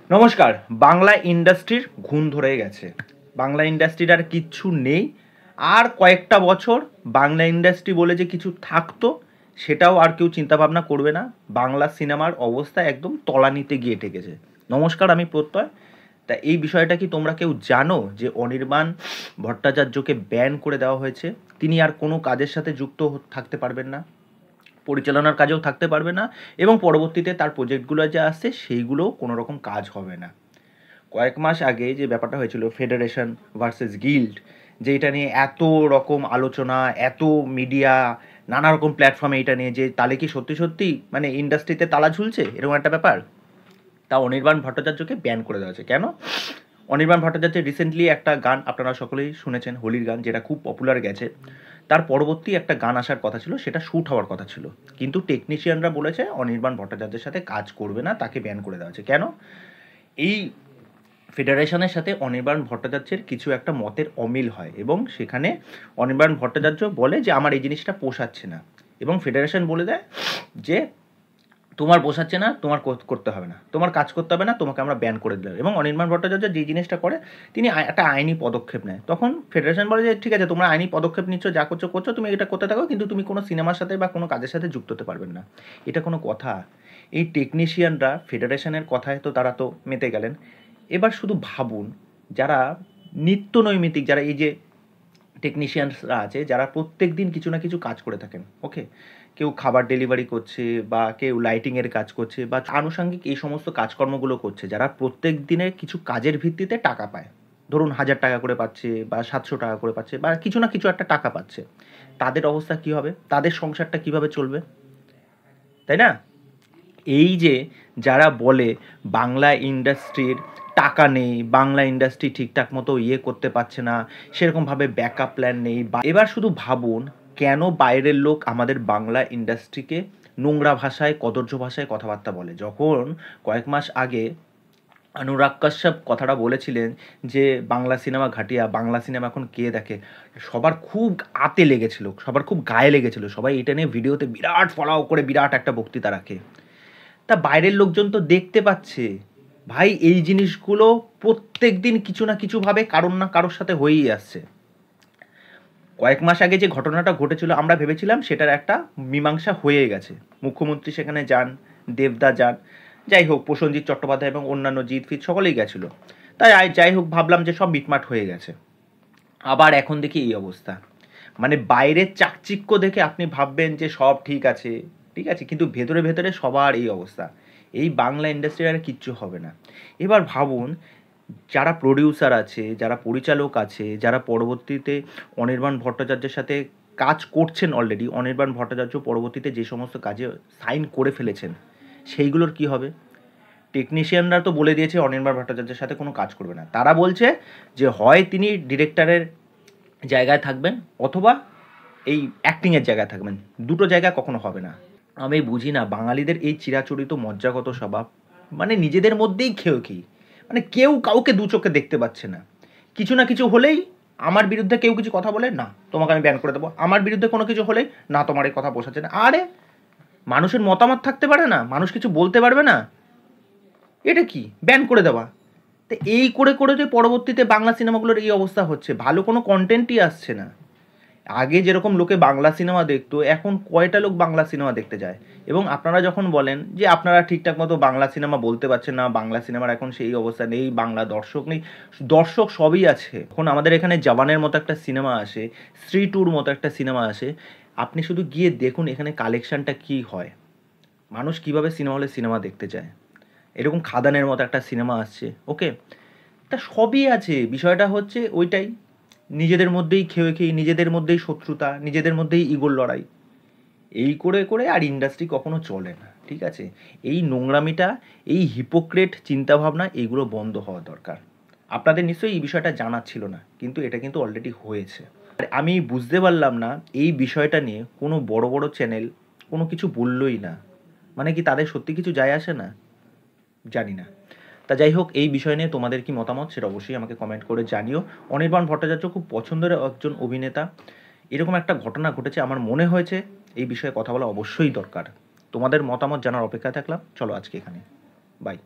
নমস্কার। বাংলা ইন্ডাস্ট্রির ঘুণ ধরে গেছে। বাংলা ইন্ডাস্ট্রির আর কিচ্ছু নেই। আর কয়েকটা বছর বাংলা ইন্ডাস্ট্রি বলে যে কিছু থাকতো সেটাও আর কেউ চিন্তাভাবনা করবে না। বাংলা সিনেমার অবস্থা একদম তলানিতে গিয়ে ঠেকেছে। নমস্কার, আমি প্রত্যয়। তা এই বিষয়টা কি তোমরা কেউ জানো যে অনির্বাণ ভট্টাচার্যকে ব্যান করে দেওয়া হয়েছে? তিনি আর কোনো কাজের সাথে যুক্ত থাকতে পারবেন না, পরিচালনার কাজেও থাকতে পারবে না, এবং পরবর্তীতে তার প্রজেক্টগুলো যা আসছে সেইগুলোও কোনো রকম কাজ হবে না। কয়েক মাস আগে যে ব্যাপারটা হয়েছিল ফেডারেশন ভার্সেস গিল্ড, যে এটা নিয়ে এত রকম আলোচনা, এত মিডিয়া, নানা রকম প্ল্যাটফর্মে এটা নিয়ে, যে তাহলে কি সত্যি সত্যি মানে ইন্ডাস্ট্রিতে তালা ঝুলছে এরকম একটা ব্যাপার। তা অনির্বাণ ভট্টাচার্যকে ব্যান করে দেওয়া হয়েছে কেন? অনির্বাণ ভট্টাচার্যের রিসেন্টলি একটা গান আপনারা সকলেই শুনেছেন, হোলির গান, যেটা খুব পপুলার গেছে। তার পরবর্তী একটা গান আসার কথা ছিল, সেটা শ্যুট হওয়ার কথা ছিল, কিন্তু টেকনিশিয়ানরা বলেছে অনির্বাণ ভট্টাচার্যের সাথে কাজ করবে না, তাকে ব্যান করে দেওয়া হয়েছে কেন? এই ফেডারেশনের সাথে অনির্বাণ ভট্টাচার্যের কিছু একটা মতের অমিল হয়, এবং সেখানে অনির্বাণ ভট্টাচার্য বলে যে আমার এই জিনিসটা পোষাচ্ছে না, এবং ফেডারেশন বলে দেয় যে তোমার পোষাচ্ছে না, তোমার করতে হবে না, তোমার কাজ করতে হবে না, তোমাকে আমরা ব্যান করে দিলাম। এবং অনির্বাণ ভট্টাচার্য যে জিনিসটা করে, তিনি একটা আইনি পদক্ষেপ নেয়। তখন ফেডারেশন বলে যে ঠিক আছে, তোমরা আইনি পদক্ষেপ নিচ্ছ, যা করছো করছো, তুমি এটা করতে থাকো, কিন্তু তুমি কোনো সিনেমার সাথে বা কোনো কাজের সাথে যুক্ত হতে পারবেন না। এটা কোনো কথা? এই টেকনিশিয়ানরা ফেডারেশনের কথায় তো তারা তো মেতে গেলেন। এবার শুধু ভাবুন, যারা নিত্য নৈমিত্তিক, যারা এই যে টেকনিশিয়ানসরা আছে, যারা প্রত্যেক দিন কিছু না কিছু কাজ করে থাকেন, ওকে, কেউ খাবার ডেলিভারি করছে, বা কেউ লাইটিংয়ের কাজ করছে, বা আনুষঙ্গিক এই সমস্ত কাজকর্মগুলো করছে, যারা প্রত্যেক দিনের কিছু কাজের ভিত্তিতে টাকা পায়, ধরুন 1,000 টাকা করে পাচ্ছে, বা 700 টাকা করে পাচ্ছে, বা কিছু না কিছু একটা টাকা পাচ্ছে, তাদের অবস্থা কী হবে? তাদের সংসারটা কিভাবে চলবে, তাই না? এই যে যারা বলে বাংলা ইন্ডাস্ট্রির টাকা নেই, বাংলা ইন্ডাস্ট্রি ঠিকঠাক মতো করতে পারছে না, সেরকমভাবে ব্যাকআপ প্ল্যান নেই, এবার শুধু ভাবুন কেন বাইরের লোক আমাদের বাংলা ইন্ডাস্ট্রিকে নোংরা ভাষায়, কদর্য ভাষায় কথাবার্তা বলে। যখন কয়েক মাস আগে অনুরাগ কাশ্যপ কথাটা বলেছিলেন যে বাংলা সিনেমা ঘাটিয়া, বাংলা সিনেমা এখন কে দেখে, সবার খুব আতে লেগেছিল, সবার খুব গায়ে লেগেছিল, সবাই এটা নিয়ে ভিডিওতে বিরাট ফলাও করে বিরাট একটা বক্তৃতা রাখে। তা বাইরের লোকজন তো দেখতে পাচ্ছে ভাই, এই জিনিসগুলো প্রত্যেক দিন কিছু না কিছুভাবে কারোর না কারোর সাথে হয়েই আসছে। কয়েক মাস আগে যে ঘটনাটা ঘটেছিল, আমরা ভেবেছিলাম সেটার একটা মীমাংসা হয়ে গেছে, মুখ্যমন্ত্রী সেখানে যান, দেবদা যান, যাই হোক প্রসেনজিৎ চট্টোপাধ্যায় এবং অন্যান্য জিৎ ফিৎ সকলেই গেছিল। তাই যাই হোক ভাবলাম যে সব মিটমাট হয়ে গেছে। আবার এখন দেখি এই অবস্থা। মানে বাইরের চাকচিক্য দেখে আপনি ভাববেন যে সব ঠিক আছে, ঠিক আছে, কিন্তু ভেতরে ভেতরে সবার এই অবস্থা। এই বাংলা ইন্ডাস্ট্রির আর কিচ্ছু হবে না। এবার ভাবুন, যারা প্রডিউসার আছে, যারা পরিচালক আছে, যারা পরবর্তীতে অনির্বাণ ভট্টাচার্যের সাথে কাজ করছেন, অলরেডি অনির্বাণ ভট্টাচার্য পরবর্তীতে যে সমস্ত কাজে সাইন করে ফেলেছেন, সেইগুলোর কি হবে? টেকনিশিয়ানরা তো বলে দিয়েছে অনির্বাণ ভট্টাচার্যের সাথে কোনো কাজ করবে না। তারা বলছে যে হয় তিনি ডিরেক্টরের জায়গায় থাকবেন, অথবা এই অ্যাক্টিংয়ের জায়গায় থাকবেন, দুটো জায়গা কখনো হবে না। আমি বুঝি না বাঙালিদের এই চিরাচরিত মজ্জাগত স্বভাব, মানে নিজেদের মধ্যেই খেয়ে মানে কেউ কাউকে দু চোখে দেখতে পাচ্ছে না। কিছু না কিছু হলেই আমার বিরুদ্ধে কেউ কিছু কথা বলে, না তোমাকে আমি ব্যান করে দেবো, আমার বিরুদ্ধে কোনো কিছু হলেই না তোমার এই কথা পোষাচ্ছে না। আরে মানুষের মতামত থাকতে পারে না, মানুষ কিছু বলতে পারবে না, এটা কি ব্যান করে দেওয়া? তো এই করে করে যে পরবর্তীতে বাংলা সিনেমাগুলোর এই অবস্থা হচ্ছে, ভালো কোনো কন্টেন্টই আসছে না। আগে যেরকম লোকে বাংলা সিনেমা দেখতো, এখন কয়টা লোক বাংলা সিনেমা দেখতে যায়? এবং আপনারা যখন বলেন যে আপনারা ঠিকঠাক মতো বাংলা সিনেমা বলতে পারছেন না, বাংলা সিনেমার এখন সেই অবস্থা নেই, বাংলা দর্শক নেই, দর্শক সবই আছে। এখন আমাদের এখানে জওয়ানের মতো একটা সিনেমা আসে, স্ত্রী টুর মতো একটা সিনেমা আসে, আপনি শুধু গিয়ে দেখুন এখানে কালেকশানটা কী হয়, মানুষ কীভাবে সিনেমা হলে সিনেমা দেখতে যায়। এরকম খাদানের মতো একটা সিনেমা আসছে, ওকে, তা সবই আছে, বিষয়টা হচ্ছে ওইটাই, নিজেদের মধ্যেই খেয়ে নিজেদের মধ্যেই শত্রুতা, নিজেদের মধ্যেই ইগোর লড়াই, এই করে করে আর ইন্ডাস্ট্রি কখনো চলে না, ঠিক আছে? এই নোংরামিটা, এই হিপোক্রেট চিন্তাভাবনা, এইগুলো বন্ধ হওয়া দরকার। আপনাদের নিশ্চয়ই এই বিষয়টা জানা ছিল না, কিন্তু এটা কিন্তু অলরেডি হয়েছে। আর আমি বুঝতে পারলাম না এই বিষয়টা নিয়ে কোনো বড় বড় চ্যানেল কোনো কিছু বললই না, মানে কি তাদের সত্যি কিছু যায় আসে না, জানি না। তা যাই হোক, এই বিষয় নিয়ে তোমাদের কি মতামত সেটা অবশ্যই আমাকে কমেন্ট করে জানিও। অনির্বাণ ভট্টাচার্য খুব পছন্দের একজন অভিনেতা, এরকম একটা ঘটনা ঘটেছে, আমার মনে হয়েছে এই বিষয়ে কথা বলা অবশ্যই দরকার। তোমাদের মতামত জানার অপেক্ষায় থাকলাম। চলো আজকে এখানে, বাই।